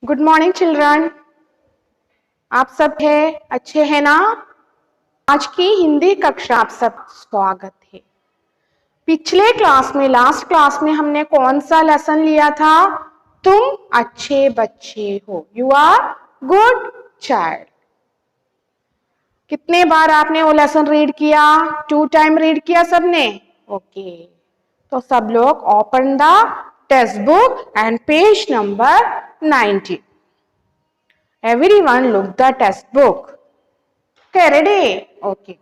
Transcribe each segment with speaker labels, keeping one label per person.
Speaker 1: Good morning children. आप सब है अच्छे हैं ना। आज की हिंदी कक्षा आप सब स्वागत है। पिछले क्लास में लास्ट क्लास में हमने कौन सा लेसन लिया था? तुम अच्छे बच्चे हो, यू आर गुड चाइल्ड। कितने बार आपने वो लेसन रीड किया? 2 टाइम रीड किया सबने? ओके, तो सब लोग open the text book and page number 90। Everyone look the textbook. Okay, ready? Okay.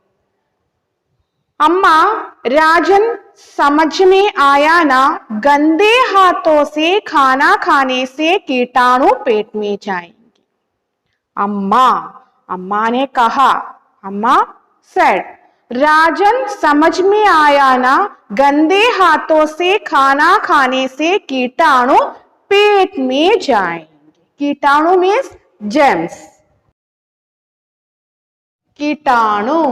Speaker 1: अम्मा, राजन समझ में आया ना, गंदे हाथों से खाना खाने से कीटाणु पेट में जाएंगे। अम्मा ने कहा, अम्मा सेड, राजन समझ में आया ना, गंदे हाथों से खाना खाने से कीटाणु पेट में जाएंगे। कीटाणु मीन्स जेम्स। कीटाणु,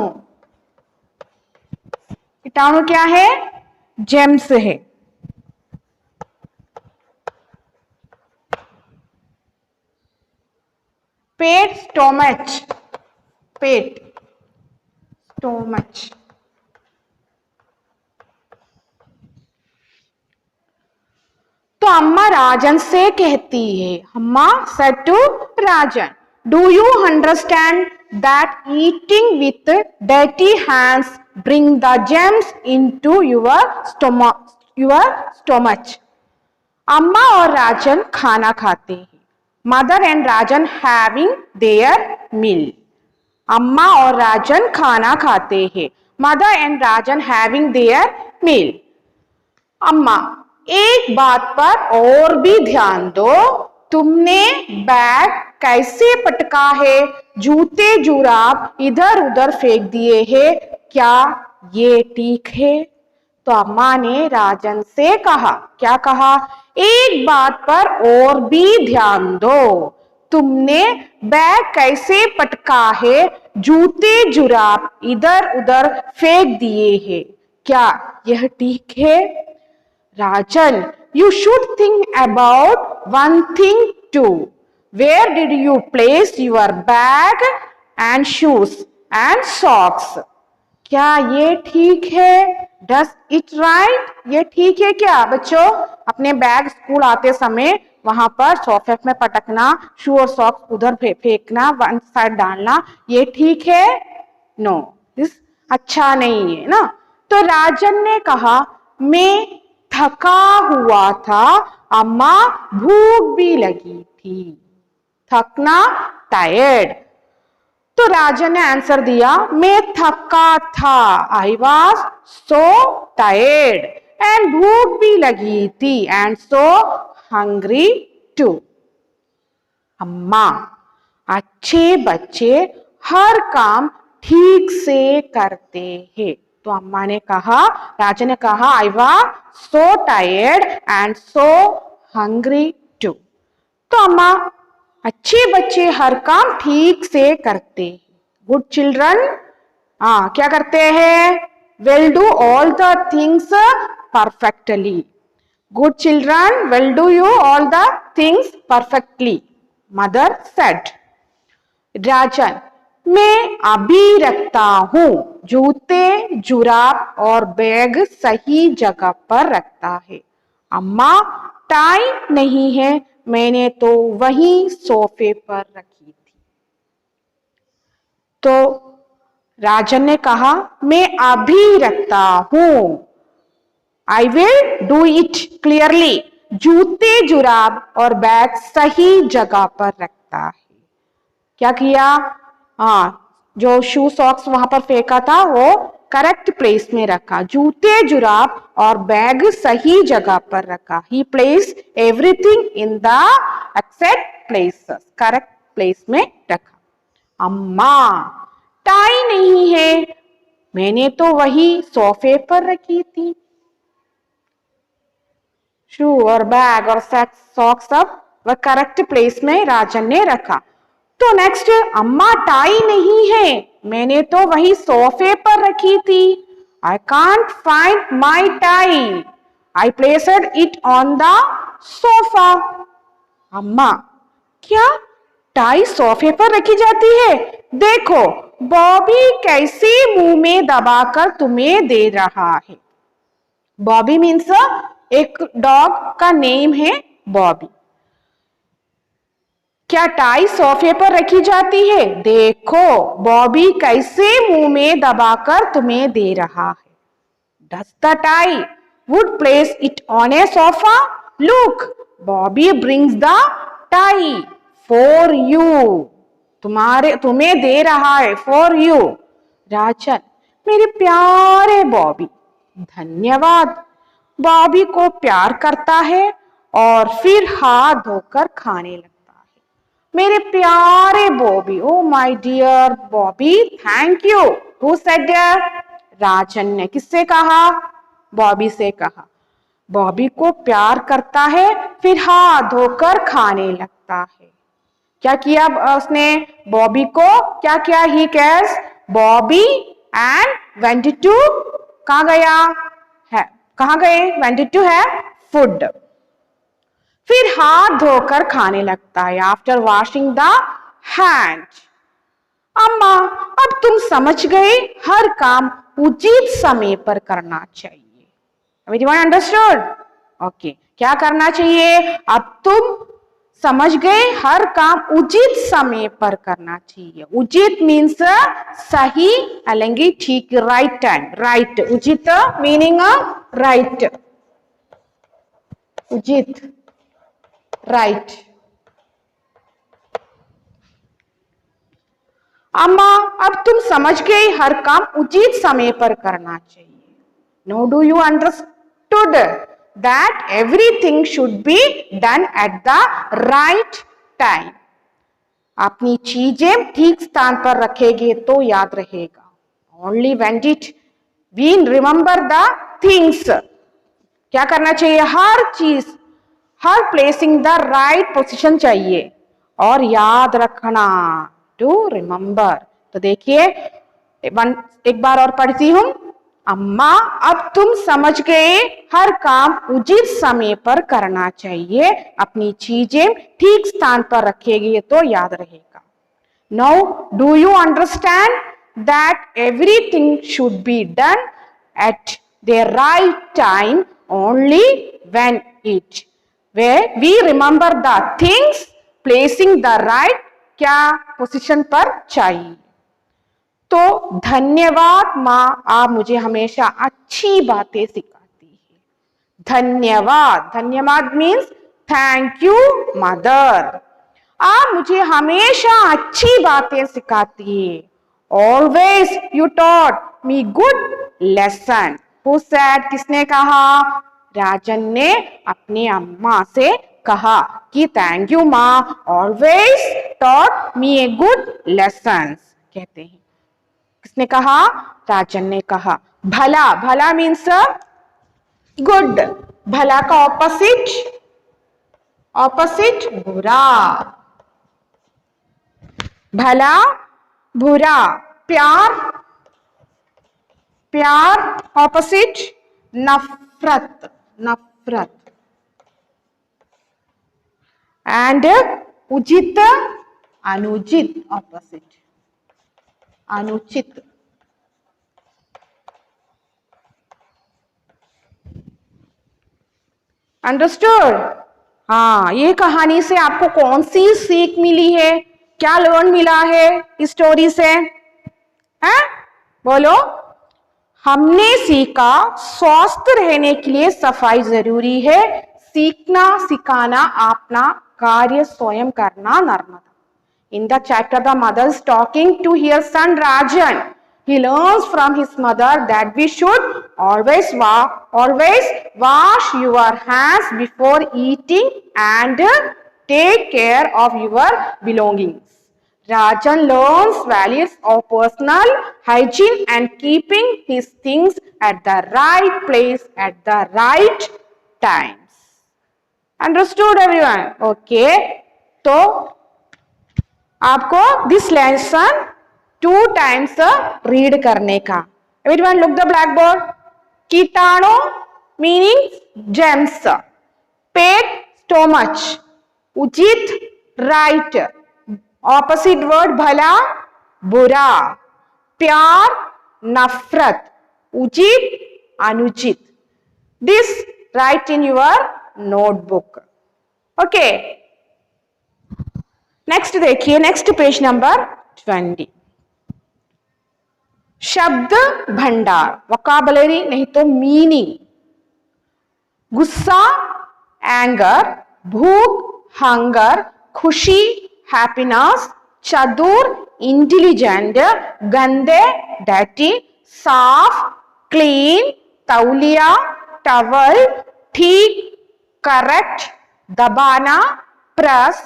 Speaker 1: कीटाणु क्या है? जेम्स है। पेट स्टोमच, पेट स्टोमच। तो अम्मा राजन से कहती है, Amma said to Rajan, do you understand that eating with dirty hands bring the germs into your stomach. अम्मा और राजन खाना खाते हैं। Mother and Rajan having their meal. अम्मा और राजन खाना खाते हैं। Mother and Rajan having their meal. अम्मा, एक बात पर और भी ध्यान दो, तुमने बैग कैसे पटका है? जूते जुराब इधर उधर फेंक दिए हैं, क्या ये ठीक है? तो अम्मा ने राजन से कहा, क्या कहा? एक बात पर और भी ध्यान दो, तुमने बैग कैसे पटका है? जूते जुराब इधर उधर फेंक दिए हैं, क्या यह ठीक है? राजन, you should think about one thing too. Where did you place your bag and shoes and socks? क्या ये ठीक है? Does it right? ये ठीक है क्या बच्चों? अपने बैग स्कूल आते समय वहां पर सोफे में पटकना, शू और सॉक्स उधर फेंकना, वन साइड डालना, ये ठीक है? नो, इस अच्छा नहीं है ना। तो राजन ने कहा, मैं थका हुआ था, अम्मा भूख भी लगी थी। थकना, टायर्ड। तो राजन ने आंसर दिया, मैं थका था, I was so tired, and भूख भी लगी थी, एंड सो हंग्री टू। अम्मा, अच्छे बच्चे हर काम ठीक से करते हैं। तो अम्मा ने कहा, राजन ने कहा, I was so tired and so hungry too. तो अम्मा, अच्छे बच्चे हर काम ठीक से करते हैं। गुड चिल्ड्रन, क्या करते हैं? Will do all the things perfectly. Good children will do you all the things perfectly. Mother said. राजन, मैं अभी रखता हूँ, जूते जुराब और बैग सही जगह पर रखता है। अम्मा, टाइम नहीं है, मैंने तो वहीं सोफे पर रखी थी। तो राजन ने कहा, मैं अभी रखता हूँ, I will do it clearly. जूते जुराब और बैग सही जगह पर रखता है। क्या किया? जो शू सॉक्स वहां पर फेंका था वो करेक्ट प्लेस में रखा। जूते जुराब और बैग सही जगह पर रखा। He placed everything in the exact places. Correct place में रखा। अम्मा, टाई नहीं है, मैंने तो वही सोफे पर रखी थी। शू और बैग और सॉक्स सब वह करेक्ट प्लेस में राजन ने रखा। तो नेक्स्ट, अम्मा टाई नहीं है, मैंने तो वही सोफे पर रखी थी। I can't find my tie, I placed it on the sofa. अम्मा, क्या टाई सोफे पर रखी जाती है? देखो बॉबी कैसे मुंह में दबाकर तुम्हें दे रहा है। बॉबी मीन्स एक डॉग का नेम है बॉबी। क्या टाई सोफे पर रखी जाती है? देखो बॉबी कैसे मुंह में दबाकर तुम्हें दे रहा है। Does the tie would place it on a sofa? Look, Bobby brings the tie for you. तुम्हें दे रहा है for you. राजन, मेरे प्यारे बॉबी, धन्यवाद। बॉबी को प्यार करता है और फिर हाथ धोकर खाने लगता है। मेरे प्यारे Bobby, oh my dear Bobby, thank you. Who said? Rajan ने। किससे कहा? बॉबी से कहा। बॉबी को प्यार करता है फिर हाथ धोकर खाने लगता है। क्या किया उसने? बॉबी को क्या किया? ही कैस बॉबी एंड वेंट टू, कहाँ गया है? कहाँ गए? वेंट टू है फूड। फिर हाथ धोकर खाने लगता है। After washing the hand. अम्मा अब तुम समझ गए, हर काम उचित समय पर करना चाहिए। Everyone understood? Okay. क्या करना चाहिए? अब तुम समझ गए, हर काम उचित समय पर करना चाहिए। उचित मीन्स सही अलग ठीक, राइट टाइम, राइट। उचित मीनिंग राइट, उचित राइट। अम्मा अब तुम समझ गए, हर काम उचित समय पर करना चाहिए। Now do you understood that everything should be done at the right time? अपनी चीजें ठीक स्थान पर रखेंगे तो याद रहेगा। Only when it we remember the things. क्या करना चाहिए? हर चीज, हर प्लेसिंग द राइट पोजीशन चाहिए और याद रखना, टू रिमेंबर। तो देखिए एक बार और पढ़ती हूं। अम्मा अब तुम समझ गए, हर काम उचित समय पर करना चाहिए, अपनी चीजें ठीक स्थान पर रखेंगे तो याद रहेगा। Now do you understand that everything should be done at the right time only when it where we remember the things, placing the right क्या पोजीशन पर चाहिए। तो धन्यवाद माँ, आप मुझे हमेशा अच्छी बातें सिखाती है। धन्यवाद, धन्यवाद मीन्स थैंक यू मदर। आप मुझे हमेशा अच्छी बातें सिखाती है। Always you taught me good lesson. Who said? किसने कहा? राजन ने अपनी अम्मा से कहा कि थैंक यू माँ always taught me a good lesson. कहते हैं। किसने कहा? राजन ने कहा। भला, भला मीन्स गुड। भला का ऑपोजिट, ऑपोजिट बुरा। भला बुरा। प्यार, प्यार ऑपोजिट नफरत, नफरत। एंड उचित अनुचित, ऑपोजिट अनुचित। अंडरस्टूड? हाँ, ये कहानी से आपको कौन सी सीख मिली है? क्या लर्न मिला है इस स्टोरी से? हैं? बोलो। हमने सीखा स्वस्थ रहने के लिए सफाई जरूरी है। सीखना सिखाना अपना कार्य स्वयं करना Narmada. In the chapter, the mother is talking to her son Rajan. He learns from his mother that we should always wash your hands before eating and take care of your belongings. Rajan learns values of personal hygiene and keeping his things at the right place at the right times. Understood everyone? Okay. तो आपको this lesson 2 times read करने का। Everyone look the black board. कीटाणु meaning James, पेट stomach, उचित right, opposite word भला बुरा, प्यार नफरत, उचित अनुचित. This right in your notebook. Okay, next देखिए, नेक्स्ट पेज नंबर 20. शब्द भंडार, वोकाबुलरी नहीं तो मीनिंग. गुस्सा एंगर, भूख हंगर, खुशी हैप्पीनेस, चतुर इंटेलिजेंट, गंदे डर्टी, साफ क्लीन, तौलिया टवल, ठीक करेक्ट, दबाना प्रेस,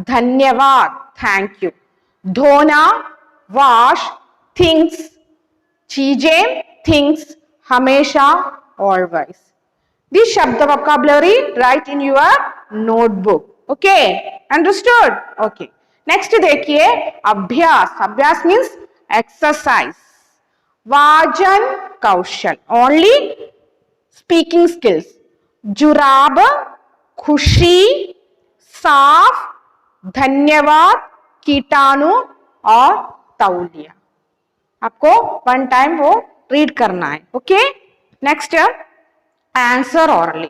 Speaker 1: धन्यवाद थैंक यू, धोना वॉश, थिंग्स चीजें, थिंग्स हमेशा ऑलवेज. दिस शब्द vocabulary write in your notebook. Okay, understood? Okay, next देखिए अभ्यास. अभ्यास means exercise. वाचन कौशल, only speaking skills. जुराब खुशी, साफ धन्यवाद, कीटाणु और तौलिया. आपको वन टाइम वो रीड करना है. Okay, next answer hourly.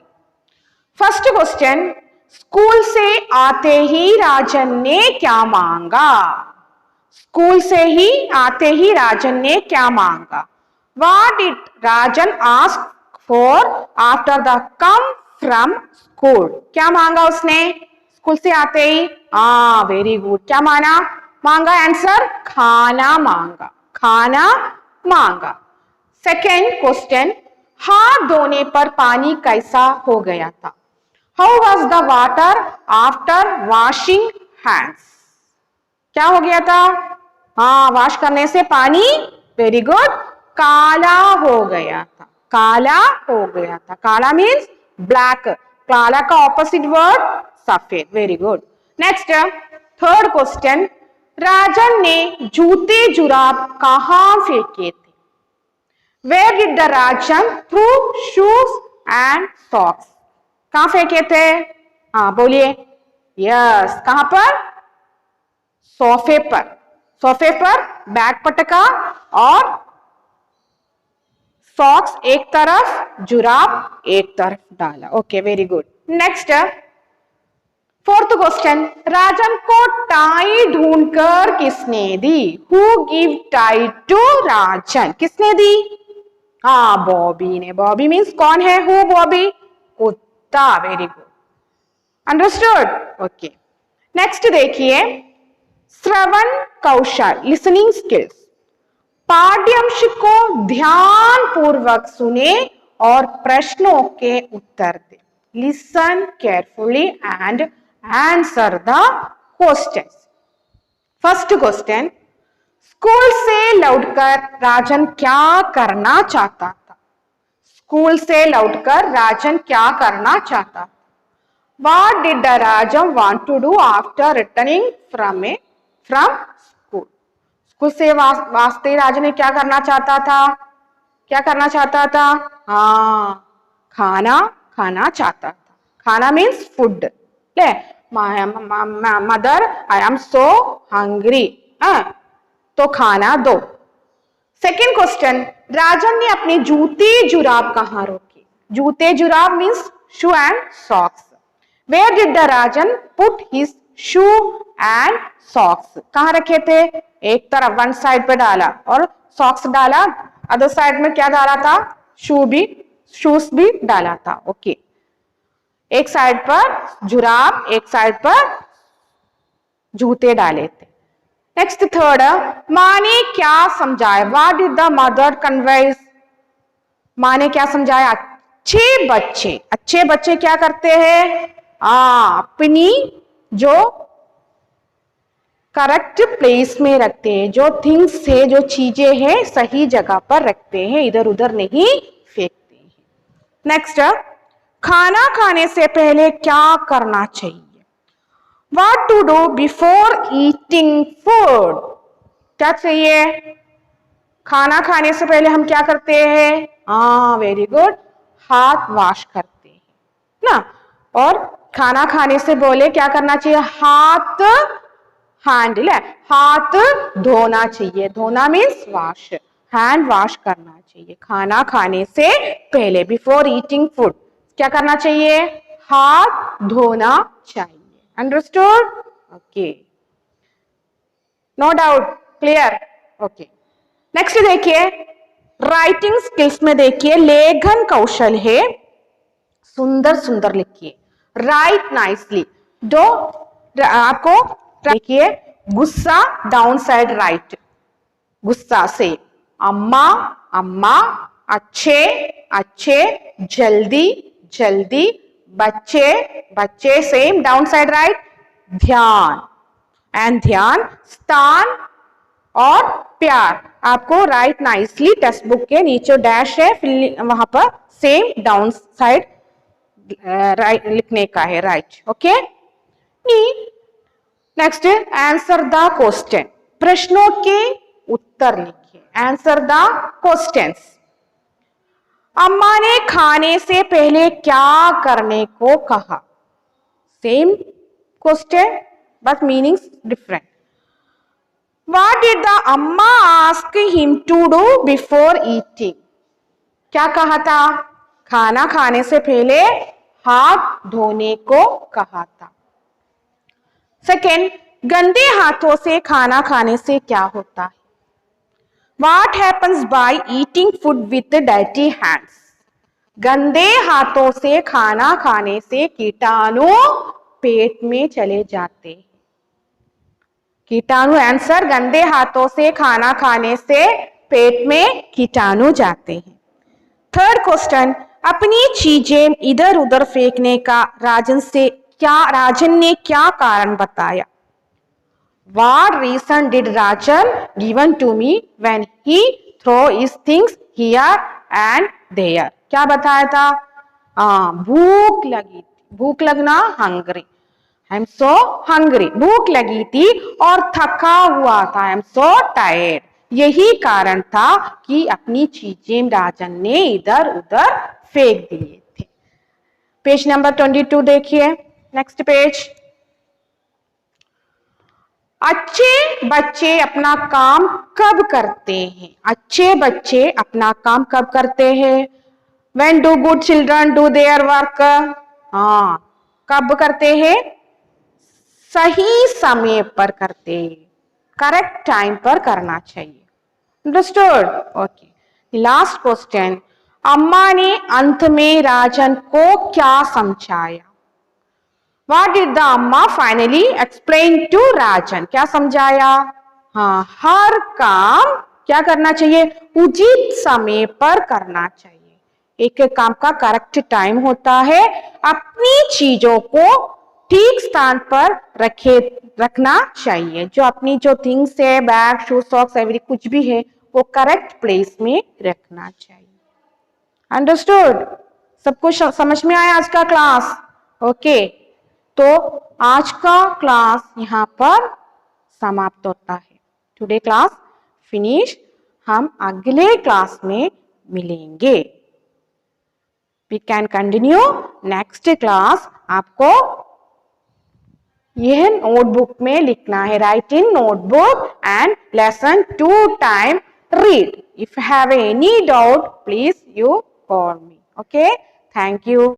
Speaker 1: First question, school से आते ही राजन ने क्या मांगा? स्कूल से ही आते ही राजन ने क्या मांगा? What did Rajan ask for after the come from school? क्या मांगा उसने स्कूल से आते ही? Very good. क्या मांगा? आंसर खाना मांगा. खाना मांगा. सेकेंड क्वेश्चन, हाथ धोने पर पानी कैसा हो गया था? How was the water after washing hands? क्या हो गया था? वॉश करने से पानी, वेरी गुड, काला हो गया था. काला हो गया था. काला मीन्स ब्लैक. काला का ऑपोजिट वर्ड सफेद. Very good. Next third question, Rajan ने जूते जुराब कहां फेंके थे? Where did the Rajan threw shoes and socks? कहां फेंके थे? बोलिए. यस, कहां पर? सोफे पर. सोफे पर बैग पटका और सॉक्स एक तरफ, जुराब एक तरफ डाला. Okay, very good. Next fourth question, Rajan को टाई ढूंढकर किसने दी? Who give tie to Rajan? किसने दी? बॉबी ने. बॉबी मीन्स कौन है? हु? बॉबी कुत्ता. Very good. Understood? Okay, next देखिए श्रवण कौशल, लिसनिंग स्किल्स. पाठ्यांश को ध्यान पूर्वक सुने और प्रश्नों के उत्तर दे. Listen carefully and answer the questions. First question, school से लौटकर राजन क्या करना चाहता था? स्कूल से लौटकर राजन क्या करना चाहता था? What did the Rajan want to do after returning from school? School से वास्ते राजन ने क्या करना चाहता था? क्या करना चाहता था? खाना खाना चाहता था. खाना मीन्स फूड. ले, mother I am so hungry, तो खाना दो. सेकेंड क्वेश्चन, राजन ने अपने जूते जुराब कहाँ रखे? जूते जुराब means shoe and socks. Where did the Rajan put his shoe and socks? कहाँ रखे थे? एक तरफ वन साइड पे डाला और सॉक्स डाला. अदर साइड में क्या डाला था? शूज भी डाला था. ओके, एक साइड पर जुराब, एक साइड पर जूते डाले थे. नेक्स्ट थर्ड, माँ ने क्या समझाया? What did the mother convey? माँ ने क्या समझाया? अच्छे बच्चे क्या करते हैं? अपनी जो करेक्ट प्लेस में रखते हैं, जो थिंग्स है, जो चीजें हैं, सही जगह पर रखते हैं, इधर उधर नहीं फेंकते हैं. नेक्स्ट, खाना खाने से पहले क्या करना चाहिए? What to do before eating food? क्या चाहिए? खाना खाने से पहले हम क्या करते हैं? वेरी गुड, हाथ वॉश करते हैं ना. और खाना खाने से पहले क्या करना चाहिए? हाथ, हैंडल है, हाथ धोना चाहिए। धोना मीन्स वॉश, हैंड वॉश करना चाहिए। खाना खाने से पहले, बिफोर ईटिंग फूड, क्या करना चाहिए? हाथ धोना चाहिए। Understood? Okay, no doubt, clear? Okay, next देखिए, राइटिंग स्किल्स में देखिए, लेखन कौशल है, सुंदर सुंदर लिखिए, राइट नाइसली। दो आपको देखिए, गुस्सा डाउन साइड राइट, गुस्सा से अम्मा अम्मा, अच्छे अच्छे, जल्दी जल्दी, बच्चे बच्चे सेम डाउन साइड राइट, ध्यान एंड ध्यान, स्थान और प्यार आपको राइट नाइसली, टेक्स्ट बुक के नीचे डैश है, फिर वहां पर सेम डाउन साइड राइट लिखने का है, right. Okay, next answer the question, प्रश्नों के उत्तर लिखिए। Answer the questions. अम्मा ने खाने से पहले क्या करने को कहा? Same question but meanings different. What did the अम्मा ask him to do before eating? क्या कहा था? खाना खाने से पहले हाथ धोने को कहा था। सेकेंड, गंदे हाथों से खाना खाने से क्या होता है? What happens by eating food with dirty hands? गंदे हाथों से खाना खाने से कीटाणु पेट में चले जाते हैं। कीटाणु, आंसर, गंदे हाथों से खाना खाने से पेट में कीटाणु जाते हैं। थर्ड क्वेश्चन, अपनी चीजें इधर उधर फेंकने का राजन ने क्या कारण बताया? What reason did Rajan given to me when he throw his things here and there? क्या बताया था? भूख लगी थी, भूख लगना, hungry, I am so hungry, भूख लगी थी और थका हुआ था, आई एम सो टायर्ड। यही कारण था कि अपनी चीजें राजन ने इधर उधर फेंक दिए थे। पेज नंबर 22 देखिए, नेक्स्ट पेज। अच्छे बच्चे अपना काम कब करते हैं? अच्छे बच्चे अपना काम कब करते हैं? When do good children do their work? कब करते हैं? सही समय पर करते, करेक्ट टाइम पर करना चाहिए। अंडरस्टूड? ओके, लास्ट क्वेश्चन, अम्मा ने अंत में राजन को क्या समझाया? What did the अम्मा फाइनली एक्सप्लेन टू राजन? क्या समझाया? हर काम क्या करना चाहिए? उचित समय पर करना चाहिए। एक एक काम का करेक्ट टाइम होता है। अपनी चीजों को ठीक स्थान पर रखना चाहिए। जो अपनी जो थिंग्स है, बैग, शूज, सॉक्स, एवरी कुछ भी है, वो करेक्ट प्लेस में रखना चाहिए। अंडरस्टूड? सब कुछ समझ में आया आज का क्लास? ओके, तो आज का क्लास यहाँ पर समाप्त होता है। Today class finish. हम अगले क्लास में मिलेंगे। We can continue next class. आपको यह नोटबुक में लिखना है, right in notebook and lesson 2 time read. If have any doubt please you call me. Okay, thank you.